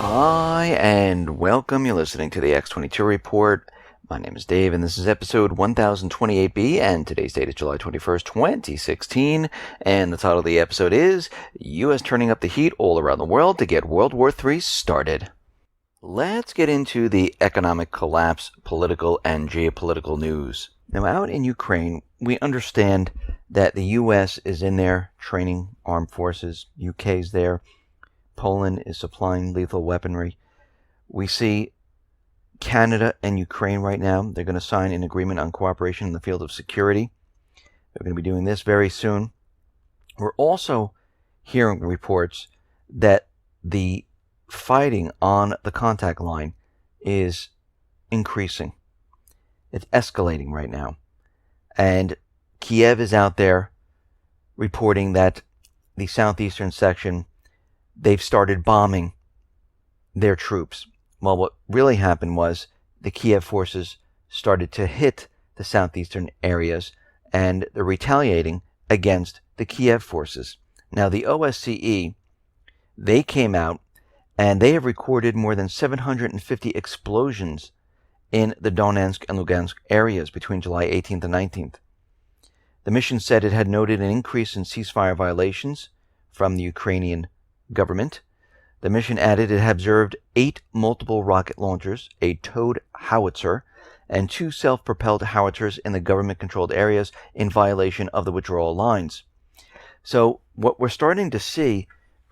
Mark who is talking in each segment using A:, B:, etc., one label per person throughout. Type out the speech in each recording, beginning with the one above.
A: Hi, and welcome. You're listening to the X22 Report. My name is Dave, and this is episode 1028B, and today's date is July 21st, 2016, and the title of the episode is U.S. Turning Up the Heat All Around the World to Get World War III Started. Let's get into the economic collapse, political, and geopolitical news. Now, out in Ukraine, we understand that the U.S. is in there training armed forces, UK's there, Poland is supplying lethal weaponry. We see Canada and Ukraine right now. They're going to sign an agreement on cooperation in the field of security. They're going to be doing this very soon. We're also hearing reports that the fighting on the contact line is increasing. It's escalating right now. And Kiev is out there reporting that the southeastern section, they've started bombing their troops. Well, what really happened was the Kiev forces started to hit the southeastern areas, and they're retaliating against the Kiev forces. Now, the OSCE, they came out, and they have recorded more than 750 explosions in the Donetsk and Lugansk areas between July 18th and 19th. The mission said it had noted an increase in ceasefire violations from the Ukrainian government. The mission added it had observed 8 multiple rocket launchers, a towed howitzer, and 2 self-propelled howitzers in the government-controlled areas in violation of the withdrawal lines. So what we're starting to see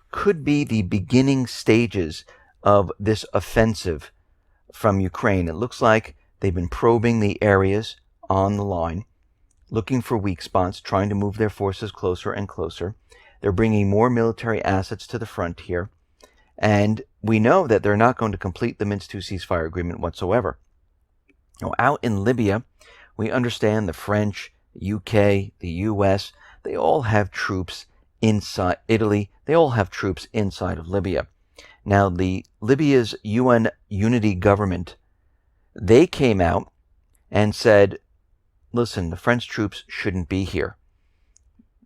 A: could be the beginning stages of this offensive from Ukraine. It looks like they've been probing the areas on the line, looking for weak spots, trying to move their forces closer and closer. They're bringing more military assets to the front here. And we know that they're not going to complete the Minsk II ceasefire agreement whatsoever. Now, out in Libya, we understand the French, UK, the US, they all have troops inside Italy. They all have troops inside of Libya. Now, the Libya's UN Unity government, they came out and said, listen, the French troops shouldn't be here.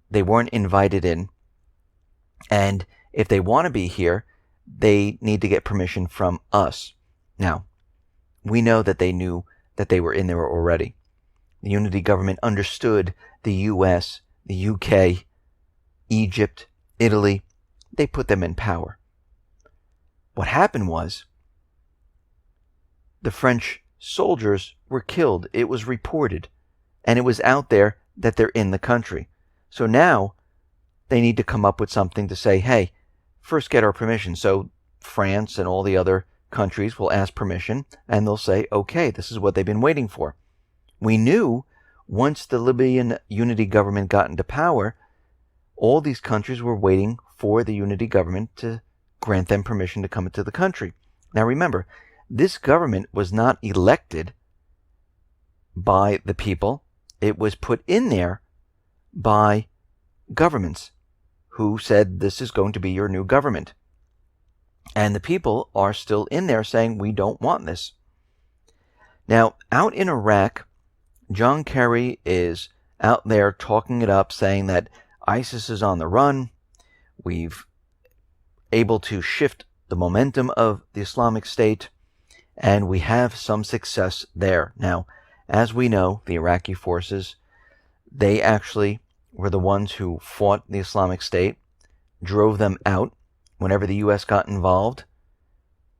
A: They weren't invited in. And if they want to be here, they need to get permission from us. Now, we know that they knew that they were in there already. The Unity government understood the US, the UK, Egypt, Italy. They put them in power. What happened was the French soldiers were killed. It was reported. And it was out there that they're in the country. So now they need to come up with something to say, hey, first get our permission. So France and all the other countries will ask permission, and they'll say, okay, this is what they've been waiting for. We knew once the Libyan Unity government got into power, all these countries were waiting for the Unity government to grant them permission to come into the country. Now remember, this government was not elected by the people. It was put in there by governments who said this is going to be your new government. And the people are still in there saying we don't want this. Now, out in Iraq, John Kerry is out there talking it up, saying that ISIS is on the run. We've able to shift the momentum of the Islamic State, and we have some success there. Now, as we know, the Iraqi forces, they actually were the ones who fought the Islamic State, drove them out. Whenever the U.S. got involved,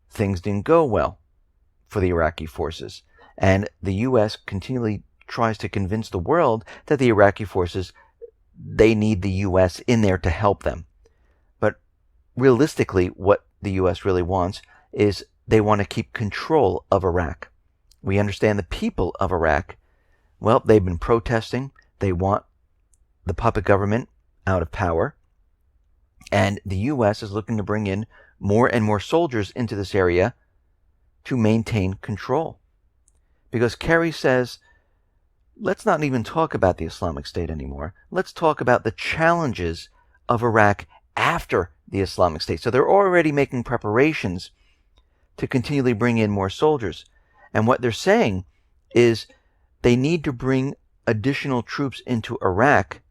A: things didn't go well for the Iraqi forces. And the U.S. continually tries to convince the world that the Iraqi forces, they need the U.S. in there to help them. But realistically, what the U.S. really wants is they want to keep control of Iraq. We understand the people of Iraq, well, they've been protesting. They want the puppet government out of power. And the U.S. is looking to bring in more and more soldiers into this area to maintain control. Because Kerry says, let's not even talk about the Islamic State anymore. Let's talk about the challenges of Iraq after the Islamic State. So they're already making preparations to continually bring in more soldiers. And what they're saying is they need to bring additional troops into Iraq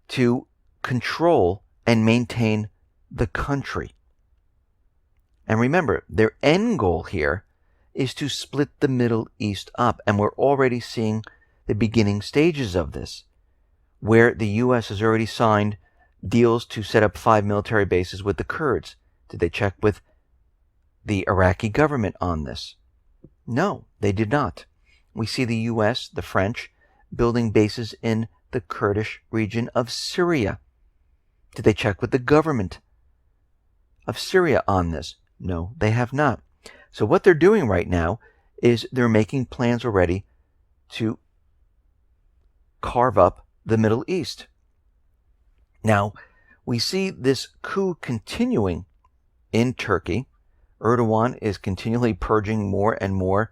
A: to control and maintain the country. And remember, their end goal here is to split the Middle East up. And we're already seeing the beginning stages of this, where the U.S. has already signed deals to set up 5 military bases with the Kurds. Did they check with the Iraqi government on this? No, they did not. We see the U.S., the French, building bases in the Kurdish region of Syria. Did they check with the government of Syria on this? No, they have not. So what they're doing right now is they're making plans already to carve up the Middle East. Now, we see this coup continuing in Turkey. Erdogan is continually purging more and more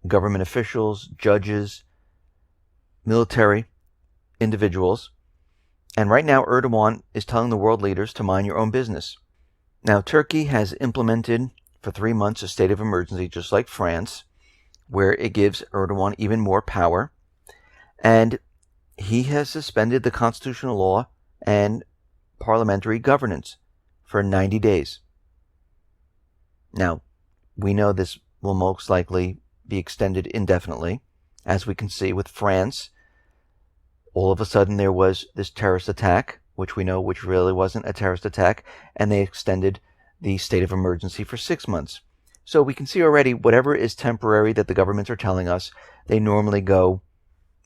A: government officials, judges, military individuals. And right now, Erdogan is telling the world leaders to mind your own business. Now, Turkey has implemented for 3 months a state of emergency, just like France, where it gives Erdogan even more power. And he has suspended the constitutional law and parliamentary governance for 90 days. Now, we know this will most likely be extended indefinitely. As we can see with France, all of a sudden there was this terrorist attack, which we know which really wasn't a terrorist attack, and they extended the state of emergency for 6 months. So we can see already whatever is temporary that the governments are telling us, they normally go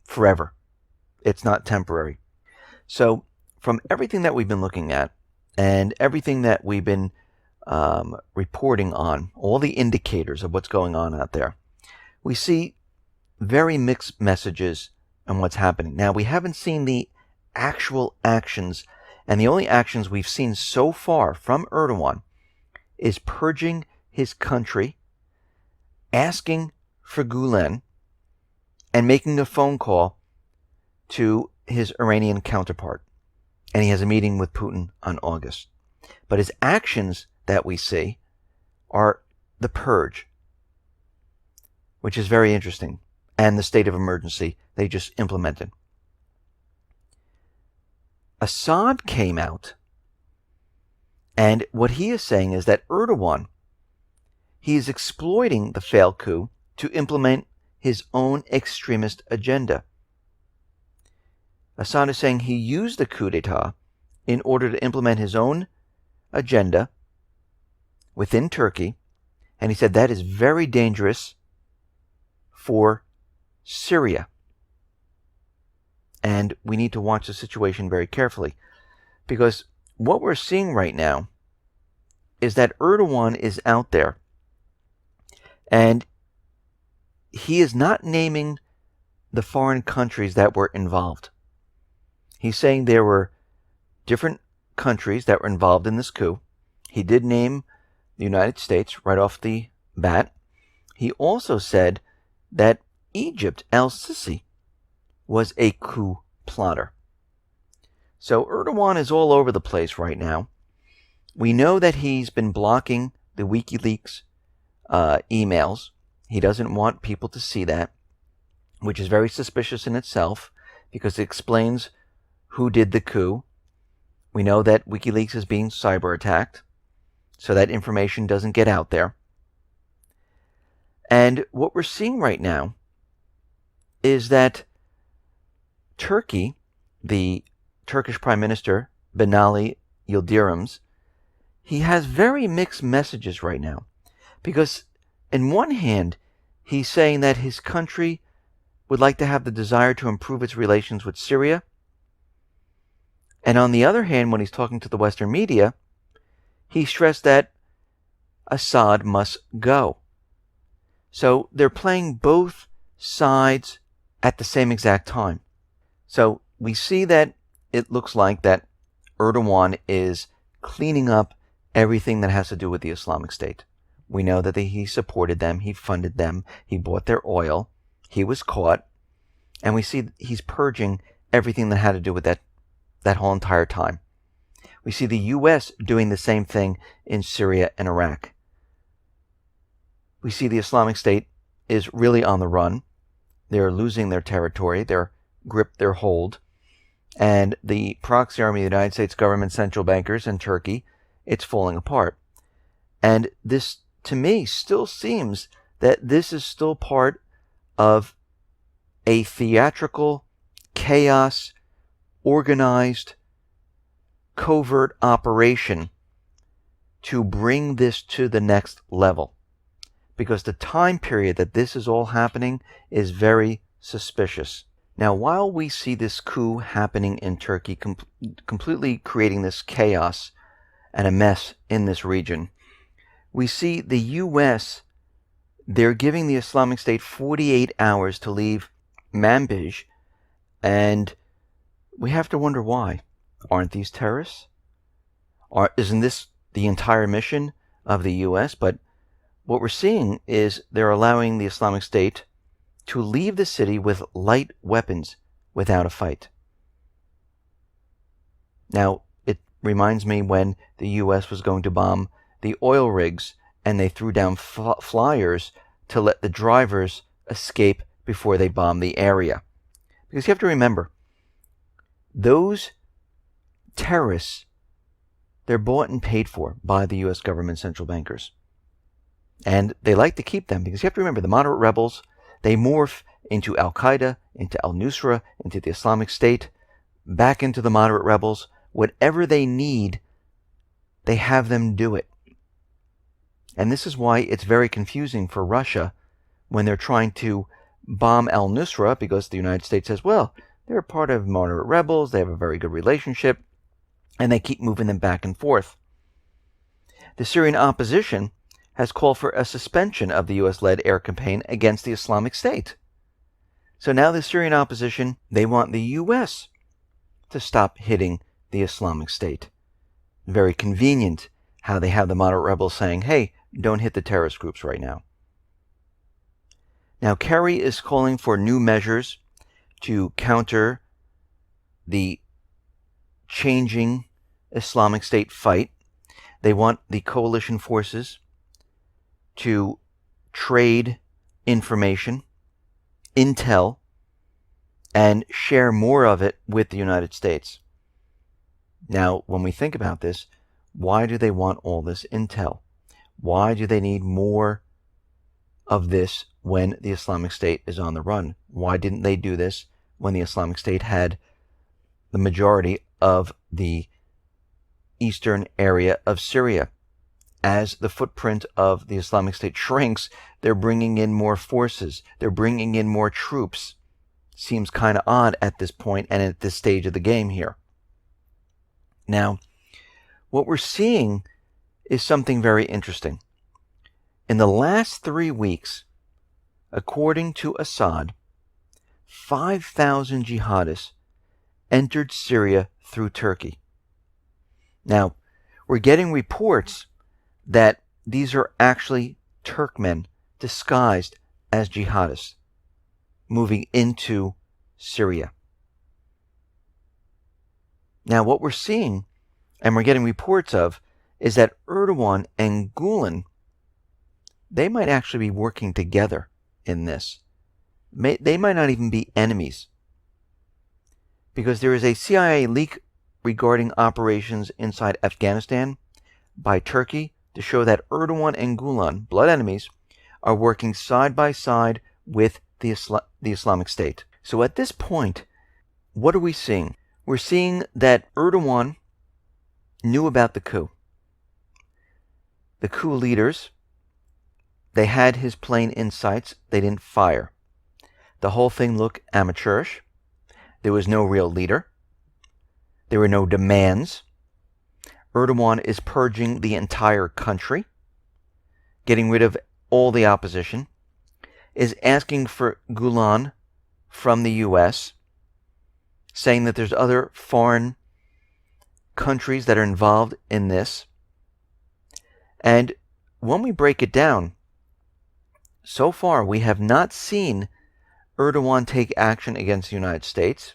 A: forever. It's not temporary. So from everything that we've been looking at and everything that we've been reporting on, all the indicators of what's going on out there, we see very mixed messages on what's happening. Now, we haven't seen the actual actions, and the only actions we've seen so far from Erdogan is purging his country, asking for Gulen, and making a phone call to his Iranian counterpart. And he has a meeting with Putin on August. But his actions that we see are the purge, which is very interesting, and the state of emergency they just implemented. Assad came out, and what he is saying is that Erdogan, he is exploiting the failed coup to implement his own extremist agenda. Assad is saying he used the coup d'etat in order to implement his own agenda within Turkey, and he said that is very dangerous for Syria. And we need to watch the situation very carefully, because what we're seeing right now is that Erdogan is out there, and he is not naming the foreign countries that were involved. He's saying there were different countries that were involved in this coup. He did name the United States right off the bat. He also said that Egypt, al-Sisi, was a coup plotter. So Erdogan is all over the place right now. We know that he's been blocking the WikiLeaks emails. He doesn't want people to see that, which is very suspicious in itself, because it explains who did the coup. We know that WikiLeaks is being cyber attacked, so that information doesn't get out there. And what we're seeing right now is that Turkey, the Turkish Prime Minister, Binali Yıldırım, he has very mixed messages right now. Because in one hand, he's saying that his country would like to have the desire to improve its relations with Syria. And on the other hand, when he's talking to the Western media, he stressed that Assad must go. So they're playing both sides at the same exact time. So we see that it looks like that Erdogan is cleaning up everything that has to do with the Islamic State. We know that he supported them, he funded them, he bought their oil, he was caught, and we see he's purging everything that had to do with that whole entire time. We see the U.S. doing the same thing in Syria and Iraq. We see the Islamic State is really on the run. They're losing their territory, their grip, their hold. And the proxy army of the United States government, central bankers in Turkey, it's falling apart. And this, to me, still seems that this is still part of a theatrical, chaos, organized, covert operation to bring this to the next level. Because the time period that this is all happening is very suspicious. Now, while we see this coup happening in Turkey, completely creating this chaos and a mess in this region, we see the U.S., they're giving the Islamic State 48 hours to leave Manbij, and we have to wonder why. Aren't these terrorists? Isn't this the entire mission of the U.S.? But what we're seeing is they're allowing the Islamic State to leave the city with light weapons without a fight. Now, it reminds me when the U.S. was going to bomb the oil rigs and they threw down flyers to let the drivers escape before they bombed the area. Because you have to remember, those terrorists, they're bought and paid for by the U.S. government central bankers. And they like to keep them because you have to remember the moderate rebels, they morph into Al-Qaeda, into Al-Nusra, into the Islamic State, back into the moderate rebels. Whatever they need, they have them do it. And this is why it's very confusing for Russia when they're trying to bomb Al-Nusra, because the United States says, well, they're part of moderate rebels, they have a very good relationship, and they keep moving them back and forth. The Syrian opposition has called for a suspension of the U.S.-led air campaign against the Islamic State. So now the Syrian opposition, they want the U.S. to stop hitting the Islamic State. Very convenient how they have the moderate rebels saying, hey, don't hit the terrorist groups right now. Now, Kerry is calling for new measures to counter the changing Islamic State fight. They want the coalition forces to trade information, intel, and share more of it with the United States. Now, when we think about this, why do they want all this intel? Why do they need more of this when the Islamic State is on the run? Why didn't they do this when the Islamic State had the majority of the eastern area of Syria? As the footprint of the Islamic State shrinks, they're bringing in more forces. They're bringing in more troops. Seems kind of odd at this point and at this stage of the game here. Now, what we're seeing is something very interesting. In the last 3 weeks, according to Assad, 5,000 jihadists entered Syria through Turkey. Now, we're getting reports that these are actually Turkmen disguised as jihadists moving into Syria. Now, what we're seeing, and we're getting reports of, is that Erdogan and Gulen, they might actually be working together in this. They might not even be enemies. Because there is a CIA leak regarding operations inside Afghanistan by Turkey to show that Erdogan and Gulen, blood enemies, are working side by side with the Islamic State. So at this point, what are we seeing? We're seeing that Erdogan knew about the coup. The coup leaders, they had his plane in sights, they didn't fire. The whole thing looked amateurish. There was no real leader. There were no demands. Erdogan is purging the entire country, getting rid of all the opposition, is asking for Gulen from the U.S., saying that there's other foreign countries that are involved in this. And when we break it down, so far we have not seen Erdogan take action against the United States.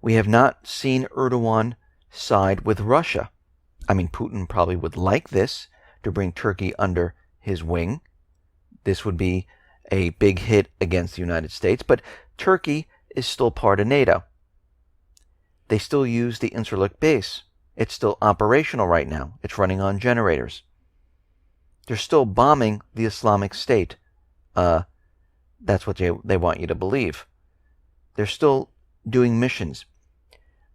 A: We have not seen Erdogan side with Russia. I mean, Putin probably would like this, to bring Turkey under his wing. This would be a big hit against the United States, but Turkey is still part of NATO. They still use the Incirlik base. It's still operational right now. It's running on generators. They're still bombing the Islamic State. That's what they want you to believe. They're still doing missions.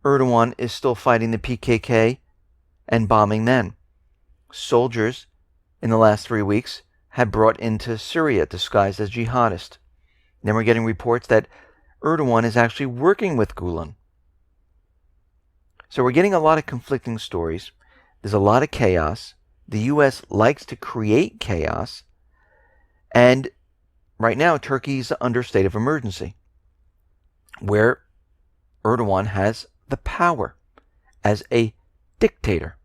A: Erdogan is still fighting the PKK and bombing them. Soldiers in the last 3 weeks have brought into Syria disguised as jihadists. Then we're getting reports that Erdogan is actually working with Gulen. So we're getting a lot of conflicting stories. There's a lot of chaos. The U.S. likes to create chaos. And right now, Turkey's under a state of emergency, where Erdogan has the power as a dictator.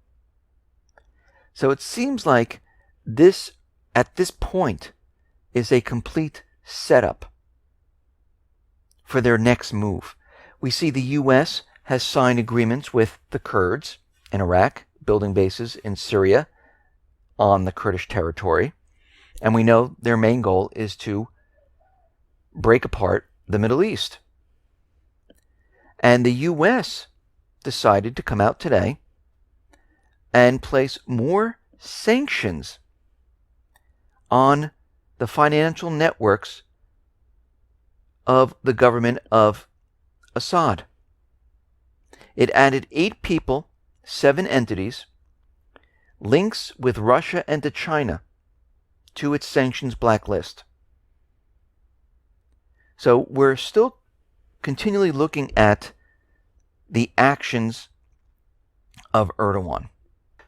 A: So it seems like this, at this point, is a complete setup for their next move. We see the U.S. has signed agreements with the Kurds in Iraq, building bases in Syria on the Kurdish territory. And we know their main goal is to break apart the Middle East. And the U.S. decided to come out today and place more sanctions on the financial networks of the government of Assad. It added 8 people, 7 entities, links with Russia and to China to its sanctions blacklist. So we're still continually looking at the actions of Erdogan.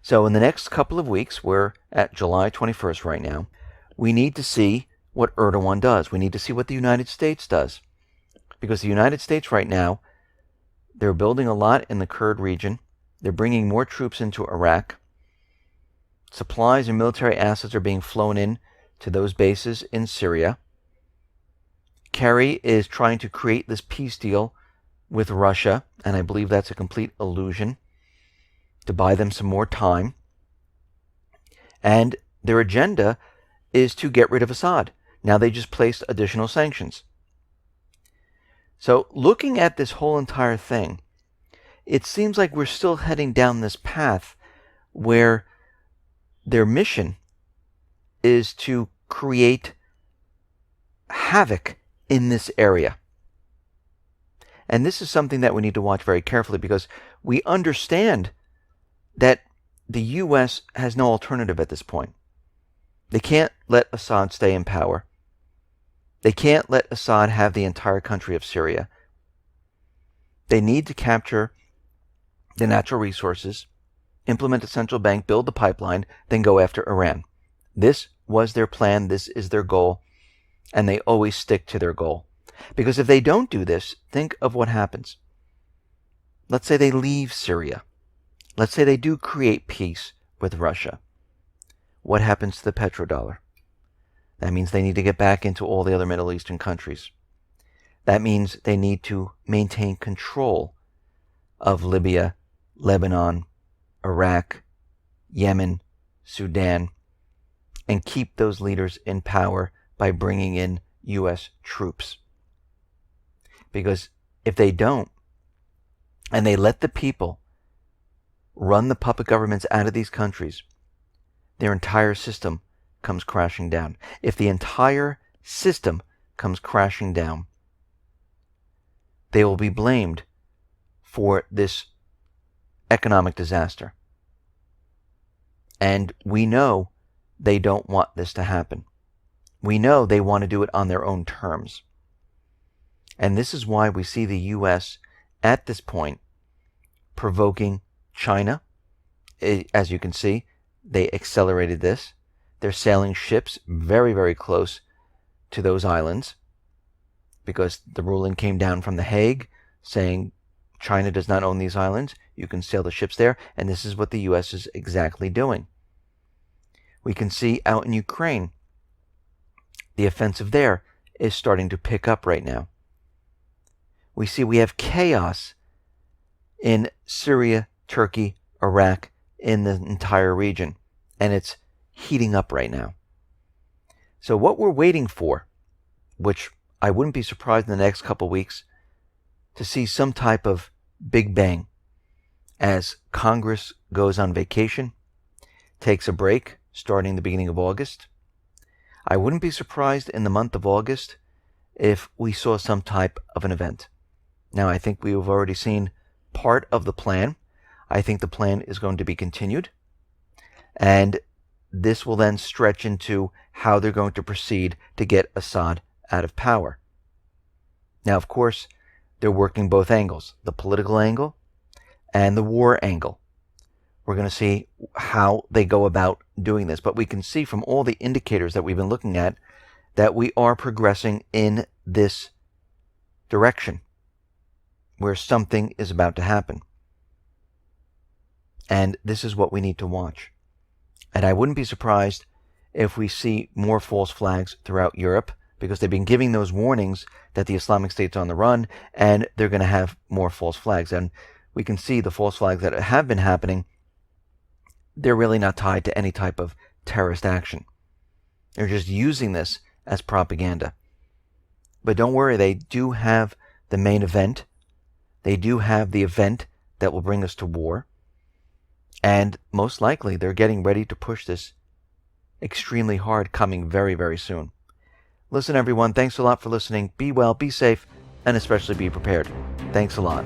A: So in the next couple of weeks, we're at July 21st right now, we need to see what Erdogan does. We need to see what the United States does. Because the United States right now, they're building a lot in the Kurd region. They're bringing more troops into Iraq. Supplies and military assets are being flown in to those bases in Syria. Kerry is trying to create this peace deal with Russia, and I believe that's a complete illusion, to buy them some more time. And their agenda is to get rid of Assad. Now they just placed additional sanctions. So looking at this whole entire thing, it seems like we're still heading down this path where their mission is to create havoc in this area. And this is something that we need to watch very carefully, because we understand that the U.S. has no alternative at this point. They can't let Assad stay in power. They can't let Assad have the entire country of Syria. They need to capture the natural resources, implement a central bank, build the pipeline, then go after Iran. This was their plan. This is their goal. And they always stick to their goal. Because if they don't do this, think of what happens. Let's say they leave Syria. Let's say they do create peace with Russia. What happens to the petrodollar? That means they need to get back into all the other Middle Eastern countries. That means they need to maintain control of Libya, Lebanon, Iraq, Yemen, Sudan, and keep those leaders in power by bringing in U.S. troops. Because if they don't, and they let the people run the puppet governments out of these countries, their entire system comes crashing down. If the entire system comes crashing down, they will be blamed for this economic disaster. And we know they don't want this to happen. We know they want to do it on their own terms. And this is why we see the U.S. at this point provoking China. As you can see, they accelerated this. They're sailing ships very, very close to those islands because the ruling came down from The Hague saying China does not own these islands. You can sail the ships there. And this is what the U.S. is exactly doing. We can see out in Ukraine, the offensive there is starting to pick up right now. We see we have chaos in Syria, Turkey, Iraq, in the entire region. And it's heating up right now. So what we're waiting for, which I wouldn't be surprised in the next couple of weeks, to see some type of big bang as Congress goes on vacation, takes a break, starting the beginning of August. I wouldn't be surprised in the month of August if we saw some type of an event. Now, I think we have already seen part of the plan. I think the plan is going to be continued. And this will then stretch into how they're going to proceed to get Assad out of power. Now, of course, they're working both angles, the political angle and the war angle. We're going to see how they go about doing this. But we can see from all the indicators that we've been looking at that we are progressing in this direction where something is about to happen. And this is what we need to watch. And I wouldn't be surprised if we see more false flags throughout Europe, because they've been giving those warnings that the Islamic State's on the run, and they're going to have more false flags. And we can see the false flags that have been happening, they're really not tied to any type of terrorist action. They're just using this as propaganda. But don't worry, they do have the main event. They do have the event that will bring us to war. And most likely, they're getting ready to push this extremely hard, coming very, very soon. Listen, everyone, thanks a lot for listening. Be well, be safe, and especially be prepared. Thanks a lot.